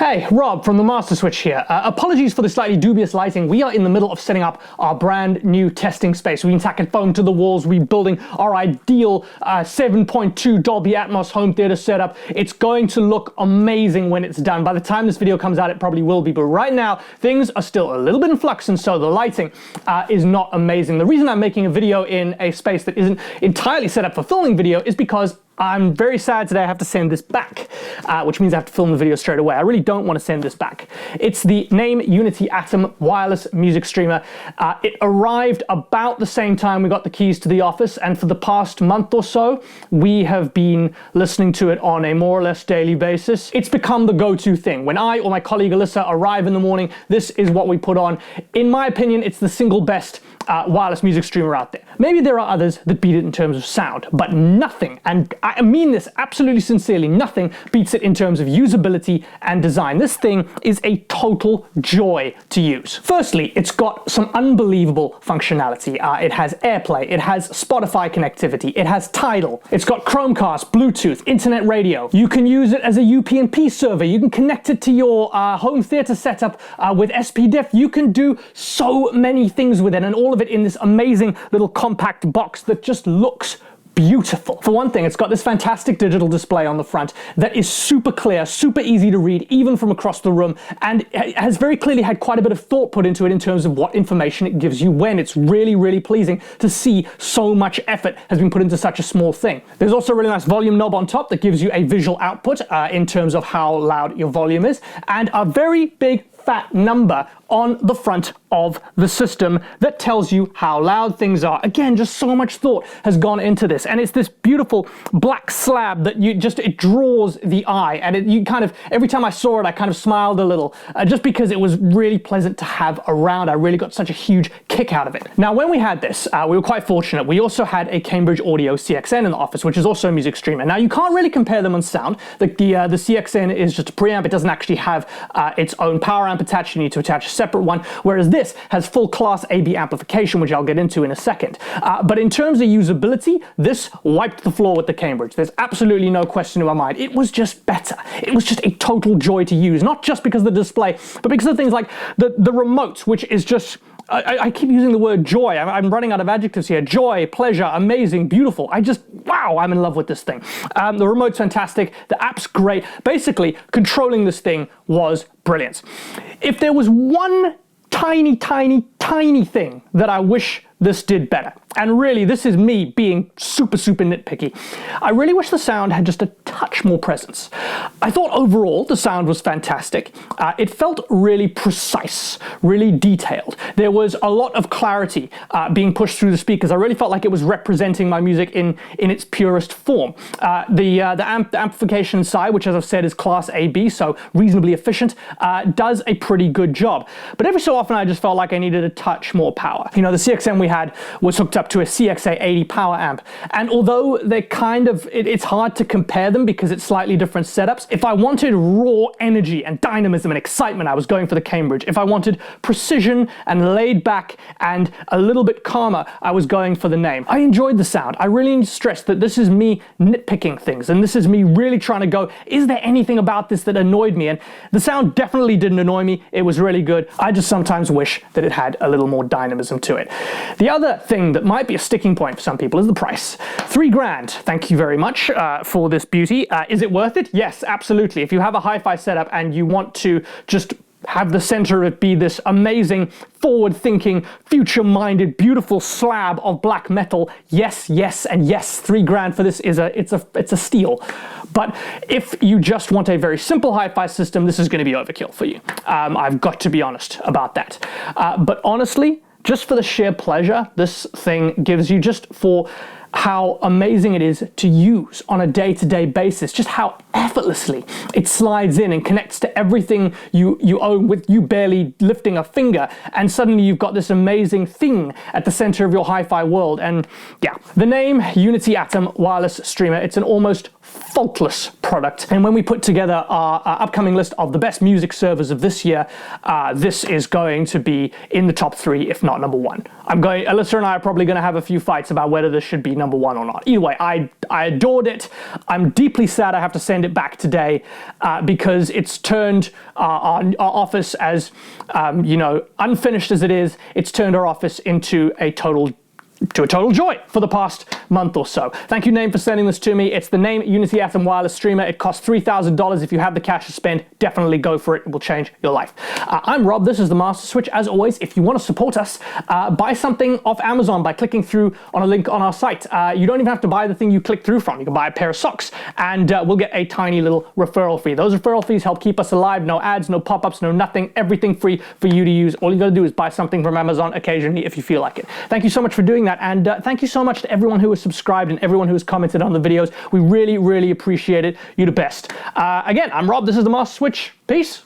Hey, Rob from the Master Switch here. Apologies for the slightly dubious lighting. We are in the middle of setting up our brand new testing space. We've been tacking foam to the walls, rebuilding our ideal 7.2 Dolby Atmos home theater setup. It's going to look amazing when it's done. By the time this video comes out, it probably will be, but right now, things are still a little bit in flux, and so the lighting is not amazing. The reason I'm making a video in a space that isn't entirely set up for filming video is because I'm very sad today I have to send this back, which means I have to film the video straight away. I really don't want to send this back. It's the Naim Uniti Atom wireless music streamer. It arrived about the same time we got the keys to the office, and for the past month or so, we have been listening to it on a more or less daily basis. It's become the go-to thing. When I or my colleague Alyssa arrive in the morning, this is what we put on. In my opinion, it's the single best wireless music streamer out there. Maybe there are others that beat it in terms of sound, but nothing, and I mean this absolutely sincerely, nothing beats it in terms of usability and design. This thing is a total joy to use. Firstly, it's got some unbelievable functionality. It has AirPlay, it has Spotify connectivity, it has Tidal, it's got Chromecast, Bluetooth, internet radio. You can use it as a UPnP server, you can connect it to your home theater setup with SPDIF. You can do so many things with it, and all of it in this amazing little compact box that just looks beautiful. For one thing, it's got this fantastic digital display on the front that is super clear, super easy to read, even from across the room, and it has very clearly had quite a bit of thought put into it in terms of what information it gives you when. It's really, really pleasing to see so much effort has been put into such a small thing. There's also a really nice volume knob on top that gives you a visual output in terms of how loud your volume is, and a very big fat number on the front of the system that tells you how loud things are. Again, just so much thought has gone into this, and it's this beautiful black slab that it draws the eye, and you kind of, every time I saw it, I kind of smiled a little, just because it was really pleasant to have around. I really got such a huge kick out of it. Now, when we had this, we were quite fortunate. We also had a Cambridge Audio CXN in the office, which is also a music streamer. Now, you can't really compare them on sound. The CXN is just a preamp. It doesn't actually have its own power amp attached. You need to attach a separate one, whereas this has full class AB amplification, which I'll get into in a second. But in terms of usability, this wiped the floor with the Cambridge. There's absolutely no question in my mind. It was just better. It was just a total joy to use, not just because of the display, but because of things like the remote, which is just, I keep using the word joy. I'm running out of adjectives here. Joy, pleasure, amazing, beautiful. Wow, I'm in love with this thing. The remote's fantastic. The app's great. Basically, controlling this thing was brilliant. If there was one tiny thing that I wish this did better, and really this is me being super nitpicky, I really wish the sound had just a touch more presence. I thought overall the sound was fantastic. It felt really precise, really detailed. There was a lot of clarity being pushed through the speakers. I really felt like it was representing my music in its purest form. The amplification side, which as I've said is class AB, so reasonably efficient, does a pretty good job. But every so often I just felt like I needed a touch more power. You know, the CXN we had was hooked up to a CXA80 power amp, and although they're kind of, it's hard to compare them because it's slightly different setups. If I wanted raw energy and dynamism and excitement, I was going for the Cambridge. If I wanted precision and laid back and a little bit calmer, I was going for the Naim. I enjoyed the sound. I really need to stress that this is me nitpicking things, and this is me really trying to go, is there anything about this that annoyed me? And the sound definitely didn't annoy me. It was really good. I just sometimes wish that it had a little more dynamism to it. The other thing that might be a sticking point for some people is the price. $3,000. Thank you very much for this beauty. Is it worth it? Yes, absolutely. If you have a hi-fi setup and you want to just have the center of it be this amazing, forward-thinking, future-minded, beautiful slab of black metal, yes, and yes, $3,000 for this is it's a steal. But if you just want a very simple hi-fi system, this is going to be overkill for you. I've got to be honest about that. But honestly, just for the sheer pleasure this thing gives you, just for how amazing it is to use on a day-to-day basis, just how effortlessly it slides in and connects to everything you own with you barely lifting a finger, and suddenly you've got this amazing thing at the center of your hi-fi world. And yeah, the Naim Uniti Atom wireless streamer, it's an almost faultless product. And when we put together our upcoming list of the best music servers of this year, this is going to be in the top 3, if not number 1. Alyssa and I are probably going to have a few fights about whether this should be number 1 or not. Either way, I adored it. I'm deeply sad I have to send it back today because it's turned our office, as unfinished as it is, it's turned our office into a total joy for the past month or so. Thank you, Naim, for sending this to me. It's the Naim Uniti Atom wireless streamer. It costs $3,000. If you have the cash to spend, definitely go for it. It will change your life. I'm Rob. This is the Master Switch. As always, if you want to support us, buy something off Amazon by clicking through on a link on our site. You don't even have to buy the thing you click through from. You can buy a pair of socks, and we'll get a tiny little referral fee. Those referral fees help keep us alive. No ads, no pop-ups, no nothing. Everything free for you to use. All you got to do is buy something from Amazon occasionally if you feel like it. Thank you so much for doing that, and thank you so much to everyone who has subscribed and everyone who has commented on the videos. We really, really appreciate it. You're the best. Again, I'm Rob. This is the Master Switch. Peace.